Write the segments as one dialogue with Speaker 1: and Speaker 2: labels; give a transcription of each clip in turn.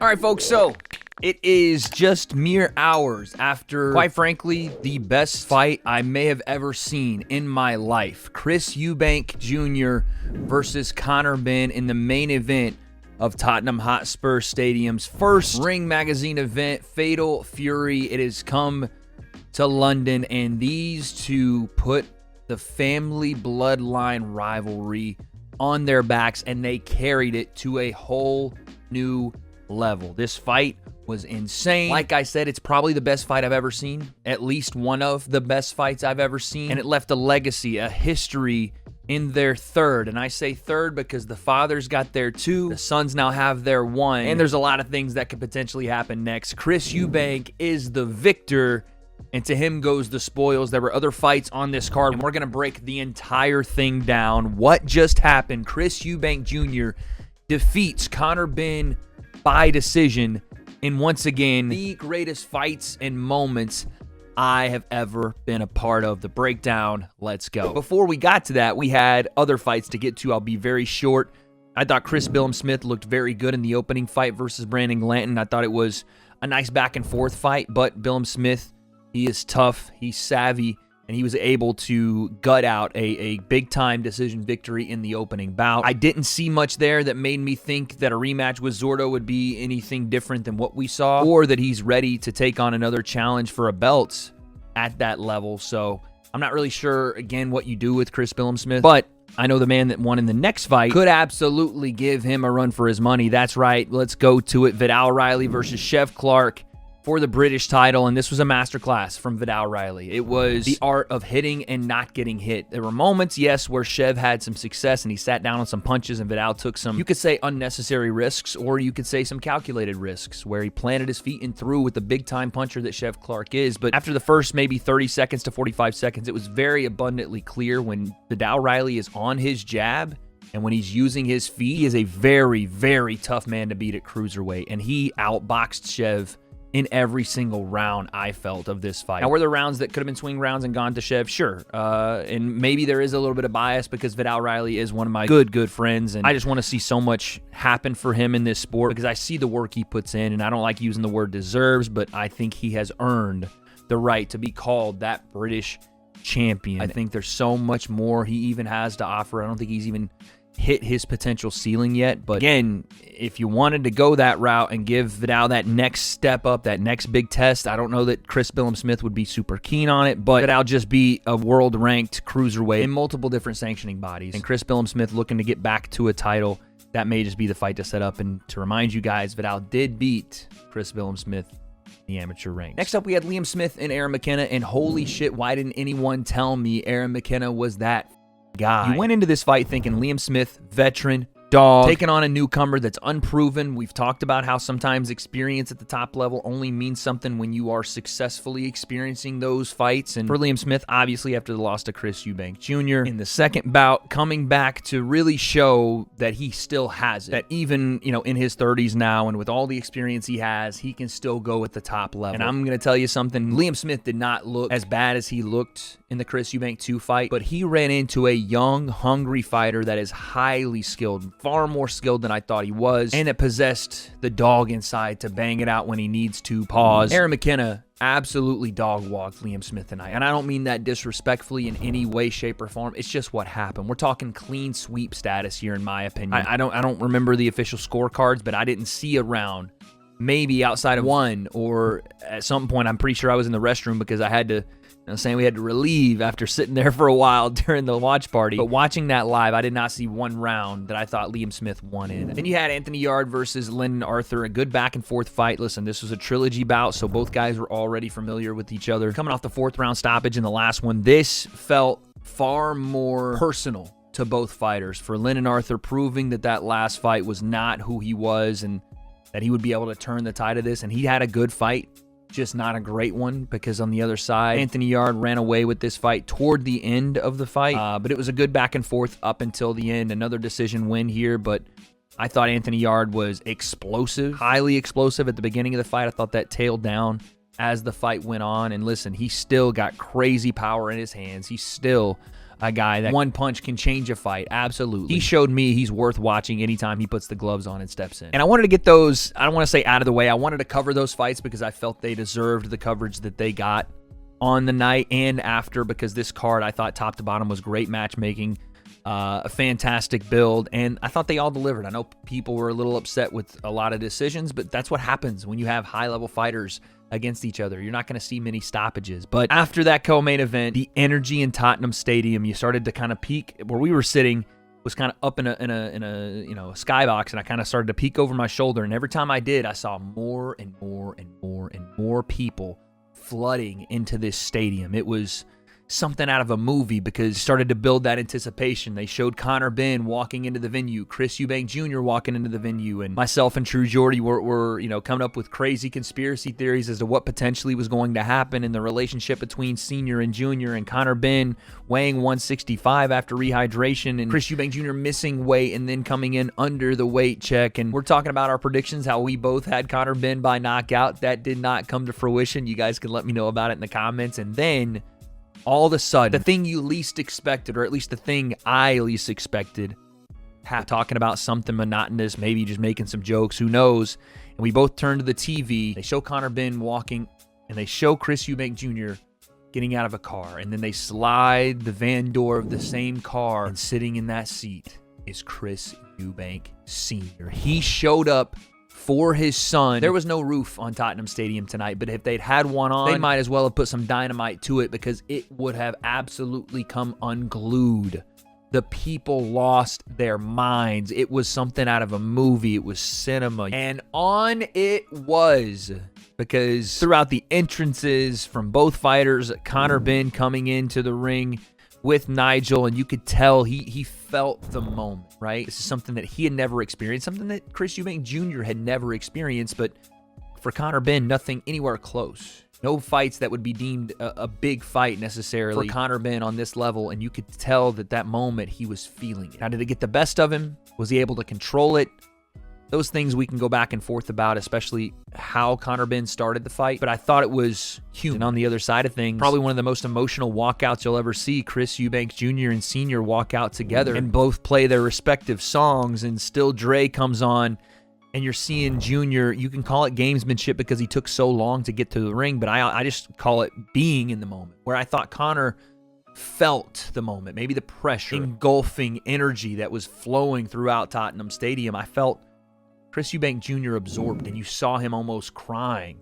Speaker 1: All right, folks, so it is just mere hours after, quite frankly, the best fight I may have ever seen in my life. Chris Eubank Jr. versus Conor Benn in the main event of Tottenham Hotspur Stadium's first Ring Magazine event, Fatal Fury. It has come to London, and these two put the family bloodline rivalry on their backs, and they carried it to a whole new level. This fight was insane. Like I said, it's probably the best fight I've ever seen, at least one of the best fights I've ever seen, and it left a legacy, a history in their third. And I say third because the fathers got their two, the sons now have their one, and there's a lot of things that could potentially happen next. Chris Eubank is the victor, and to him goes the spoils. There were other fights on this card, and we're going to break the entire thing down. What just happened? Chris Eubank Jr. defeats Conor Benn by decision in, once again, the greatest fights and moments I have ever been a part of. The breakdown, let's go. Before we got to that, we had other fights to get to. I'll be very short. I thought Chris Smith looked very good in the opening fight versus Brandon Lanton. I thought it was a nice back and forth fight, but Smith, he is tough, he's savvy, and he was able to gut out a big-time decision victory in the opening bout. I didn't see much there that made me think that a rematch with Zordo would be anything different than what we saw, or that he's ready to take on another challenge for a belt at that level. So I'm not really sure, again, what you do with Chris Smith, but I know the man that won in the next fight could absolutely give him a run for his money. That's right. Let's go to it. Riely versus Chef Clark for the British title, and this was a masterclass from Riely. It was the art of hitting and not getting hit. There were moments, yes, where Chev had some success and he sat down on some punches and Vidal took some, you could say, unnecessary risks, or you could say some calculated risks, where he planted his feet and threw with the big-time puncher that Chef Clark is. But after the first maybe 30 seconds to 45 seconds, it was very abundantly clear when Riely is on his jab and when he's using his feet, he is a very, very tough man to beat at cruiserweight, and he outboxed Chev in every single round, I felt, of this fight. Now, were there rounds that could have been swing rounds and gone to Chev? Sure. And maybe there is a little bit of bias because Riely is one of my good friends, and I just want to see so much happen for him in this sport because I see the work he puts in, and I don't like using the word deserves, but I think he has earned the right to be called that British champion. I think there's so much more he even has to offer. I don't think he's even hit his potential ceiling yet, but again, if you wanted to go that route and give Vidal that next step up, that next big test, I don't know that Chris Smith would be super keen on it, but Vidal just be a world-ranked cruiserweight in multiple different sanctioning bodies, and Chris Smith looking to get back to a title, that may just be the fight to set up. And to remind you guys, Vidal did beat Chris Smith in the amateur ranks. Next up, we had Liam Smith and Aaron McKenna, and holy shit, why didn't anyone tell me Aaron McKenna was that guy? You went into this fight thinking Liam Smith, veteran, dog, taking on a newcomer that's unproven. We've talked about how sometimes experience at the top level only means something when you are successfully experiencing those fights. And for Liam Smith, obviously after the loss to Chris Eubank Jr. in the second bout, coming back to really show that he still has it. That even, in his 30s now and with all the experience he has, he can still go at the top level. And I'm going to tell you something, Liam Smith did not look as bad as he looked in the Chris Eubank 2 fight, but he ran into a young, hungry fighter that is highly skilled, far more skilled than I thought he was, and that possessed the dog inside to bang it out when he needs to. Pause. Aaron McKenna absolutely dog-walked Liam Smith tonight, and I don't mean that disrespectfully in any way, shape, or form. It's just what happened. We're talking clean sweep status here, in my opinion. I don't remember the official scorecards, but I didn't see a round, maybe outside of one, or at some point, I'm pretty sure I was in the restroom because I had to, we had to relieve after sitting there for a while during the watch party. But watching that live, I did not see one round that I thought Liam Smith won in. Then you had Anthony Yarde versus Lyndon Arthur, a good back and forth fight. Listen, this was a trilogy bout, so both guys were already familiar with each other. Coming off the 4th round stoppage in the last one, this felt far more personal to both fighters. For Lyndon Arthur, proving that last fight was not who he was and that he would be able to turn the tide of this, and he had a good fight, just not a great one, because on the other side, Anthony Yarde ran away with this fight toward the end of the fight, but it was a good back and forth up until the end. Another decision win here, but I thought Anthony Yarde was explosive, highly explosive at the beginning of the fight. I thought that tailed down as the fight went on, and listen, he still got crazy power in his hands. He's still a guy that one punch can change a fight. Absolutely. He showed me he's worth watching anytime he puts the gloves on and steps in. And I wanted to get those, I don't want to say out of the way, I wanted to cover those fights because I felt they deserved the coverage that they got on the night and after, because this card I thought top to bottom was great matchmaking, a fantastic build, and I thought they all delivered. I know people were a little upset with a lot of decisions, but that's what happens when you have high-level fighters against each other. You're not going to see many stoppages. But after that co-main event, the energy in Tottenham Stadium, you started to kind of peek. Where we were sitting was kind of up in a skybox, and I kind of started to peek over my shoulder. And every time I did, I saw more and more and more and more people flooding into this stadium. It was something out of a movie because it started to build that anticipation. They showed Conor Benn walking into the venue, Chris Eubank Jr. walking into the venue, and myself and True Yarde were coming up with crazy conspiracy theories as to what potentially was going to happen in the relationship between Senior and Junior, and Conor Benn weighing 165 after rehydration, and Chris Eubank Jr. missing weight and then coming in under the weight check. And we're talking about our predictions, how we both had Conor Benn by knockout. That did not come to fruition. You guys can let me know about it in the comments. And then all of a sudden, the thing you least expected, or at least the thing I least expected, talking about something monotonous, maybe just making some jokes, who knows? And we both turn to the TV. They show Conor Benn walking, and they show Chris Eubank Jr. getting out of a car. And then they slide the van door of the same car, and sitting in that seat is Chris Eubank Sr. He showed up for his son. There was no roof on Tottenham Stadium tonight, but if they'd had one on, they might as well have put some dynamite to it, because it would have absolutely come unglued. The people lost their minds. It was something out of a movie. It was cinema. And on it was, because throughout the entrances from both fighters, Conor Benn coming into the ring with Nigel, and you could tell he felt the moment, right? This is something that he had never experienced, something that Chris Eubank Jr. had never experienced, but for Conor Benn, nothing anywhere close. No fights that would be deemed a big fight necessarily for Conor Benn on this level, and you could tell that moment he was feeling it. Now, did it get the best of him? Was he able to control it? Those things we can go back and forth about, especially how Conor Benn started the fight. But I thought it was human. And on the other side of things, probably one of the most emotional walkouts you'll ever see. Chris Eubank Jr. and Sr. walk out together and both play their respective songs. And Still Dre comes on, and you're seeing Jr. You can call it gamesmanship because he took so long to get to the ring, but I just call it being in the moment, where I thought Conor felt the moment, maybe the pressure, engulfing energy that was flowing throughout Tottenham Stadium. I felt Chris Eubank Jr. absorbed, and you saw him almost crying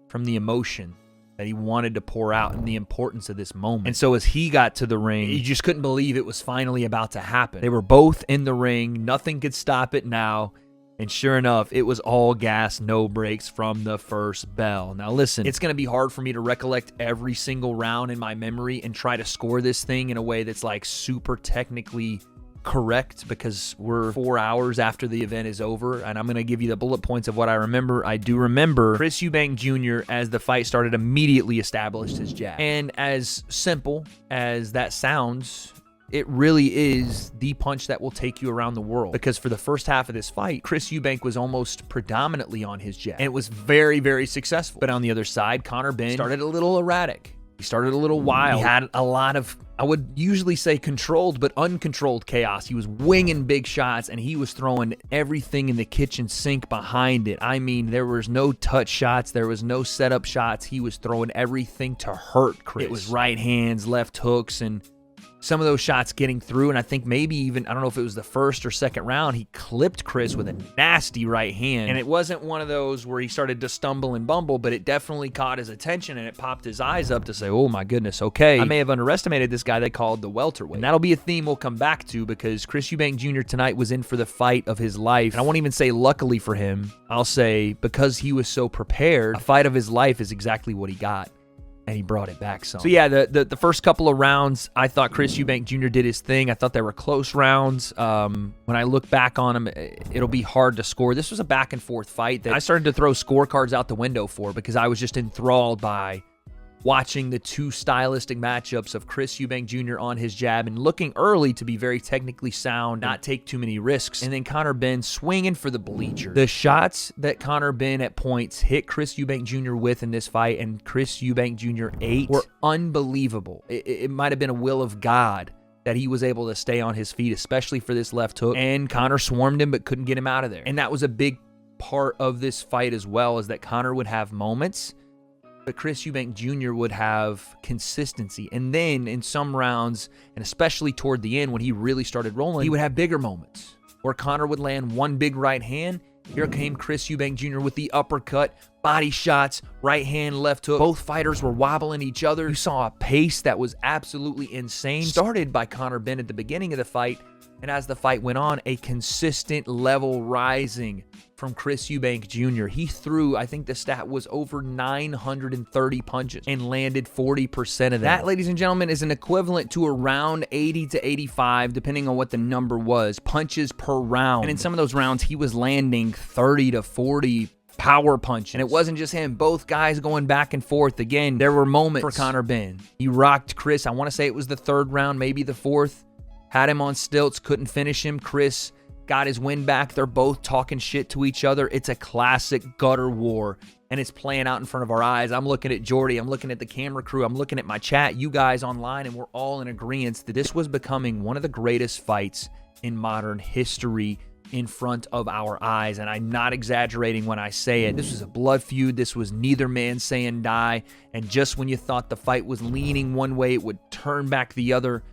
Speaker 1: from the emotion that he wanted to pour out and the importance of this moment. And so as he got to the ring, you just couldn't believe it was finally about to happen. They were both in the ring. Nothing could stop it now. And sure enough, it was all gas, no brakes from the first bell. Now listen, it's going to be hard for me to recollect every single round in my memory and try to score this thing in a way that's like super technically correct, because we're 4 hours after the event is over, and I'm going to give you the bullet points of what I remember. I do remember Chris Eubank Jr., as the fight started, immediately established his jab. And as simple as that sounds, it really is the punch that will take you around the world, because for the first half of this fight, Chris Eubank was almost predominantly on his jab, and it was very, very successful. But on the other side, Conor Benn started a little erratic. He started a little wild. He had a lot of, I would usually say controlled, but uncontrolled chaos. He was winging big shots, and he was throwing everything in the kitchen sink behind it. I mean, there was no touch shots. There was no setup shots. He was throwing everything to hurt Chris. It was right hands, left hooks, and some of those shots getting through, and I think maybe even, I don't know if it was the first or second round, he clipped Chris with a nasty right hand. And it wasn't one of those where he started to stumble and bumble, but it definitely caught his attention, and it popped his eyes up to say, oh my goodness, okay, I may have underestimated this guy they called the welterweight. And that'll be a theme we'll come back to, because Chris Eubank Jr. tonight was in for the fight of his life. And I won't even say luckily for him. I'll say because he was so prepared, a fight of his life is exactly what he got. And he brought it back some. So yeah, the first couple of rounds, I thought Chris Eubank Jr. did his thing. I thought they were close rounds. When I look back on them, it'll be hard to score. This was a back and forth fight that I started to throw scorecards out the window for, because I was just enthralled by watching the two stylistic matchups of Chris Eubank Jr. on his jab and looking early to be very technically sound, not take too many risks, and then Conor Benn swinging for the bleacher. The shots that Conor Benn at points hit Chris Eubank Jr. with in this fight, and Chris Eubank Jr. ate, were unbelievable. It might have been a will of God that he was able to stay on his feet, especially for this left hook. And Conor swarmed him but couldn't get him out of there. And that was a big part of this fight as well, is that Conor would have moments, but Chris Eubank Jr. would have consistency. And then in some rounds, and especially toward the end when he really started rolling, he would have bigger moments where Conor would land one big right hand. Here came Chris Eubank Jr. with the uppercut, body shots, right hand, left hook. Both fighters were wobbling each other. You saw a pace that was absolutely insane. Started by Conor Benn at the beginning of the fight, and as the fight went on, a consistent level rising from Chris Eubank Jr. He threw, I think the stat was over 930 punches and landed 40% of them. That, ladies and gentlemen, is an equivalent to around 80 to 85, depending on what the number was, punches per round. And in some of those rounds, he was landing 30 to 40 power punch. And it wasn't just him. Both guys going back and forth. Again, there were moments for Conor Benn. He rocked Chris. I want to say it was the third round, maybe the fourth. Had him on stilts, couldn't finish him. Chris got his win back. They're both talking shit to each other. It's a classic gutter war, and it's playing out in front of our eyes. I'm looking at Yarde. I'm looking at the camera crew. I'm looking at my chat, you guys online, and we're all in agreement that this was becoming one of the greatest fights in modern history in front of our eyes. And I'm not exaggerating when I say it. This was a blood feud. This was neither man saying die. And just when you thought the fight was leaning one way, it would turn back the other.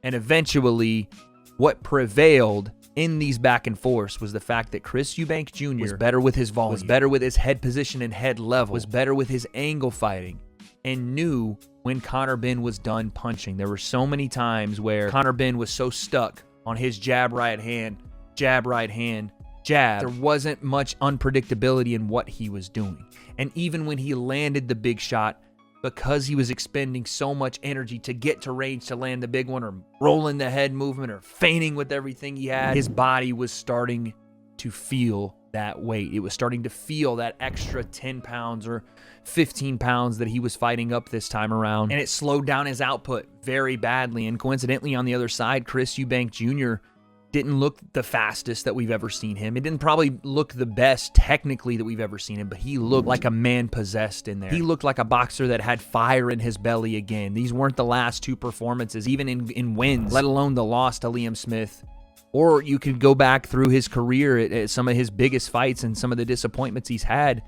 Speaker 1: And eventually, what prevailed in these back and forths was the fact that Chris Eubank Jr. was better with his volume, was better with his head position and head level, was better with his angle fighting, and knew when Conor Benn was done punching. There were so many times where Conor Benn was so stuck on his jab right hand, jab right hand, jab. There wasn't much unpredictability in what he was doing. And even when he landed the big shot, because he was expending so much energy to get to range to land the big one, or rolling the head movement, or feigning with everything he had, his body was starting to feel that weight. It was starting to feel that extra 10 pounds or 15 pounds that he was fighting up this time around. And it slowed down his output very badly. And coincidentally, on the other side, Chris Eubank Jr. didn't look the fastest that we've ever seen him. It didn't probably look the best technically that we've ever seen him, but he looked like a man possessed in there. He looked like a boxer that had fire in his belly again. These weren't the last two performances, even in wins, let alone the loss to Liam Smith. Or you could go back through his career at some of his biggest fights and some of the disappointments he's had.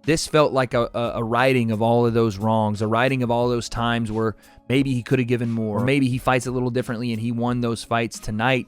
Speaker 1: This felt like a righting of all of those wrongs, a righting of all those times where maybe he could have given more, or maybe he fights a little differently and he won those fights. Tonight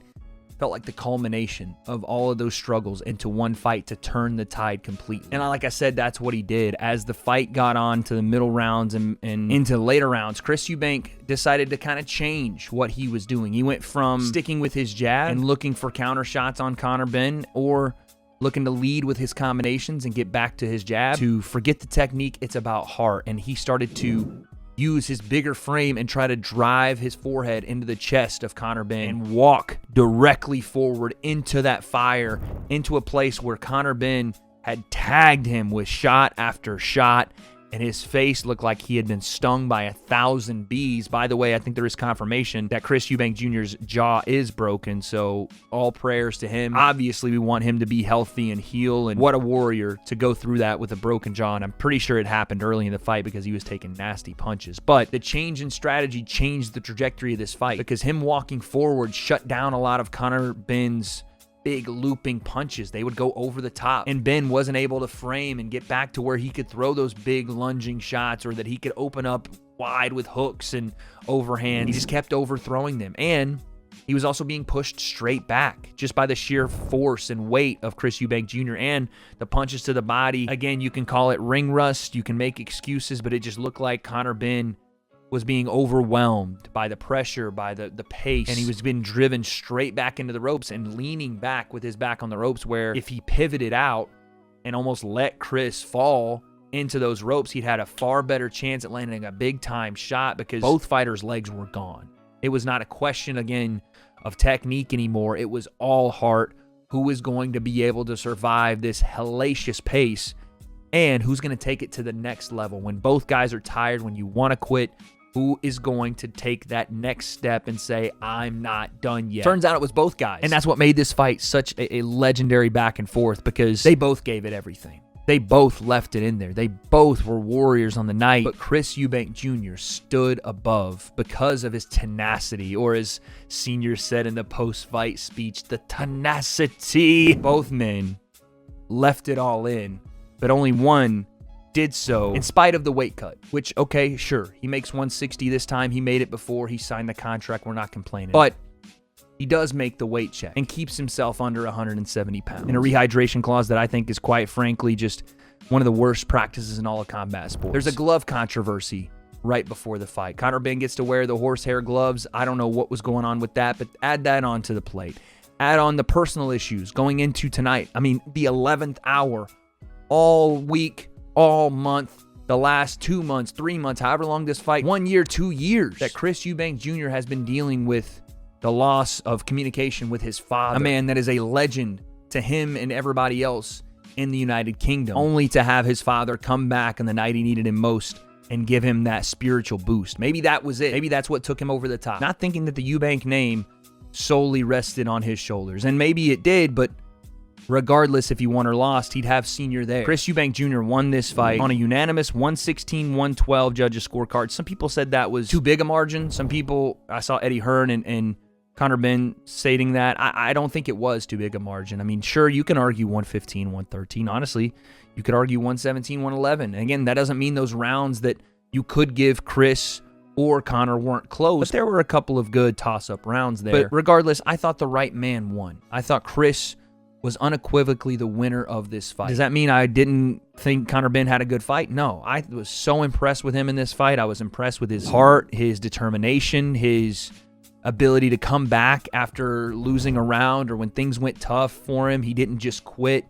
Speaker 1: felt like the culmination of all of those struggles into one fight to turn the tide completely. And like I said, that's what he did. As the fight got on to the middle rounds and into later rounds, Chris Eubank decided to kind of change what he was doing. He went from sticking with his jab and looking for counter shots on Conor Benn, or looking to lead with his combinations and get back to his jab, to forget the technique, it's about heart. And he started to use his bigger frame and try to drive his forehead into the chest of Conor Benn and walk directly forward into that fire, into a place where Conor Benn had tagged him with shot after shot, and his face looked like he had been stung by 1,000 bees. By the way, I think there is confirmation that Chris Eubank Jr.'s jaw is broken, so all prayers to him. Obviously, we want him to be healthy and heal, and what a warrior to go through that with a broken jaw, and I'm pretty sure it happened early in the fight because he was taking nasty punches. But the change in strategy changed the trajectory of this fight, because him walking forward shut down a lot of Conor Benn's big looping punches. They would go over the top, and Benn wasn't able to frame and get back to where he could throw those big lunging shots, or that he could open up wide with hooks and overhand. He just kept overthrowing them, and he was also being pushed straight back just by the sheer force and weight of Chris Eubank Jr. and the punches to the body. Again, you can call it ring rust, you can make excuses, but it just looked like Conor Benn was being overwhelmed by the pressure, by the pace, and he was being driven straight back into the ropes and leaning back with his back on the ropes, where if he pivoted out and almost let Chris fall into those ropes, he'd had a far better chance at landing a big-time shot, because both fighters' legs were gone. It was not a question, again, of technique anymore. It was all heart. Who is going to be able to survive this hellacious pace, and who's going to take it to the next level? When both guys are tired, when you want to quit, who is going to take that next step and say, I'm not done yet? Turns out it was both guys. And that's what made this fight such a legendary back and forth, because they both gave it everything. They both left it in there. They both were warriors on the night. But Chris Eubank Jr. stood above because of his tenacity, or as Senior said in the post-fight speech, the tenacity. Both men left it all in, but only one did so in spite of the weight cut, which, okay, sure. He makes 160 this time. He made it before he signed the contract. We're not complaining. But he does make the weight check and keeps himself under 170 pounds in a rehydration clause that I think is quite frankly just one of the worst practices in all of combat sports. There's a glove controversy right before the fight. Conor Benn gets to wear the horsehair gloves. I don't know what was going on with that, but add that onto the plate. Add on the personal issues going into tonight. I mean, the 11th hour, all week, all month, the last 2 months, 3 months, however long this fight, 1 year, 2 years, that Chris Eubank Jr. has been dealing with the loss of communication with his father, a man that is a legend to him and everybody else in the United Kingdom, only to have his father come back on the night he needed him most and give him that spiritual boost. Maybe that was it. Maybe that's what took him over the top. Not thinking that the Eubank name solely rested on his shoulders. And maybe it did, but regardless if he won or lost, he'd have Senior there. Chris Eubank Jr. won this fight on a unanimous 116-112 judges scorecard. Some people said that was too big a margin. Some people, I saw Eddie Hearn and Conor Benn stating that. I don't think it was too big a margin. I mean, sure, you can argue 115, 113. Honestly, you could argue 117, 111. And again, that doesn't mean those rounds that you could give Chris or Conor weren't close. But there were a couple of good toss-up rounds there. But regardless, I thought the right man won. I thought Chris was unequivocally the winner of this fight. Does that mean I didn't think Conor Benn had a good fight? No. I was so impressed with him in this fight. I was impressed with his heart, his determination, his ability to come back after losing a round or when things went tough for him. He didn't just quit,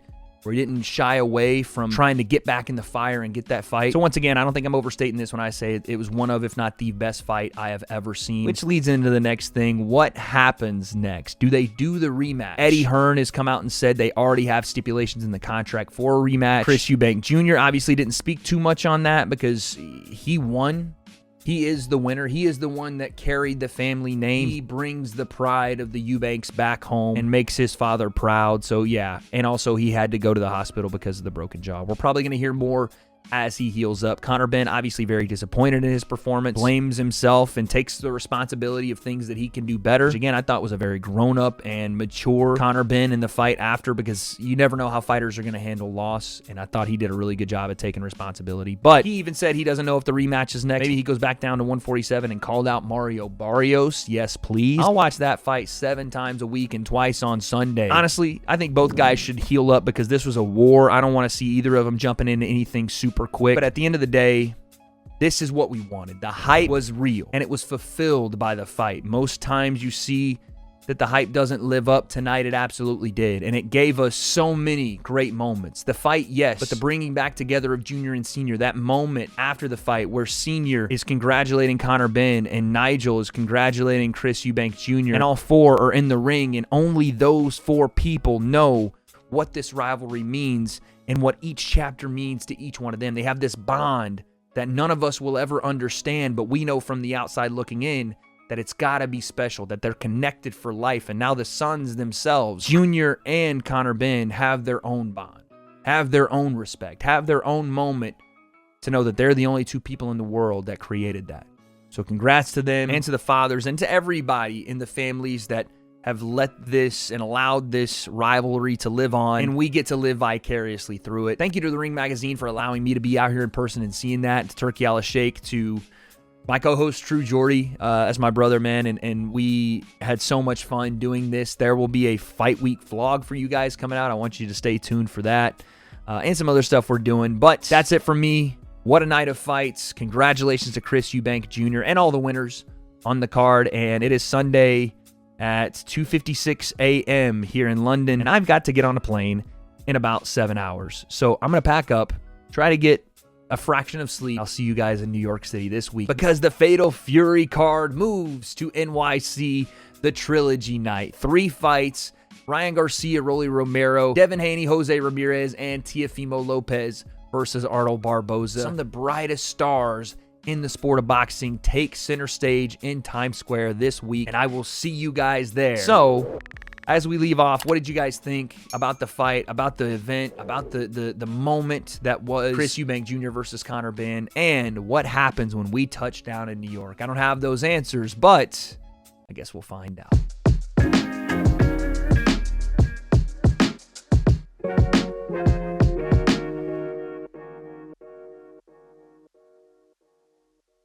Speaker 1: or he didn't shy away from trying to get back in the fire and get that fight. So once again, I don't think I'm overstating this when I say it was one of, if not the best fight I have ever seen. Which leads into the next thing. What happens next? Do they do the rematch? Eddie Hearn has come out and said they already have stipulations in the contract for a rematch. Chris Eubank Jr. obviously didn't speak too much on that because he won. He is the winner. He is the one that carried the family name. He brings the pride of the Eubanks back home and makes his father proud. So, yeah. And also, he had to go to the hospital because of the broken jaw. We're probably going to hear more as he heals up. Conor Benn, obviously very disappointed in his performance, blames himself and takes the responsibility of things that he can do better, which again, I thought was a very grown-up and mature Conor Benn in the fight after, because you never know how fighters are going to handle loss, and I thought he did a really good job at taking responsibility. But he even said he doesn't know if the rematch is next. Maybe he goes back down to 147 and called out Mario Barrios. Yes, please. I'll watch that fight 7 times a week and twice on Sunday. Honestly, I think both guys should heal up because this was a war. I don't want to see either of them jumping into anything super quick. But at the end of the day, this is what we wanted. The hype was real, and it was fulfilled by the fight. Most times you see that the hype doesn't live up. Tonight it absolutely did, and it gave us so many great moments. The fight, yes, but the bringing back together of Junior and Senior, that moment after the fight where Senior is congratulating Conor Benn and Nigel is congratulating Chris Eubank Jr., and all 4 are in the ring, and only those 4 people know what this rivalry means and what each chapter means to each one of them. They have this bond that none of us will ever understand, but we know from the outside looking in that it's got to be special, that they're connected for life. And now the sons themselves, Junior and Conor Benn, have their own bond, have their own respect, have their own moment to know that they're the only 2 people in the world that created that. So congrats to them and to the fathers and to everybody in the families that have let this and allowed this rivalry to live on, and we get to live vicariously through it. Thank you to The Ring Magazine for allowing me to be out here in person and seeing that. To Turkey Ala Sheikh, to my co-host True Jordy as my brother, man, and we had so much fun doing this. There will be a Fight Week vlog for you guys coming out. I want you to stay tuned for that and some other stuff we're doing. But that's it from me. What a night of fights. Congratulations to Chris Eubank Jr. and all the winners on the card, and it is Sunday at 2:56 a.m. here in London, and I've got to get on a plane in about 7 hours. So I'm going to pack up, try to get a fraction of sleep. I'll see you guys in New York City this week because the Fatal Fury card moves to NYC, the Trilogy night. 3 fights, Ryan Garcia, Rolly Romero, Devin Haney, Jose Ramirez, and Teofimo Lopez versus Arnold Barboza. Some of the brightest stars in the sport of boxing take center stage in Times Square this week, and I will see you guys there. So As we leave off, what did you guys think about the fight, about the event, about the moment that was Chris Eubank Jr. versus Conor Benn, and what happens when we touch down in New York? I don't have those answers, but I guess we'll find out.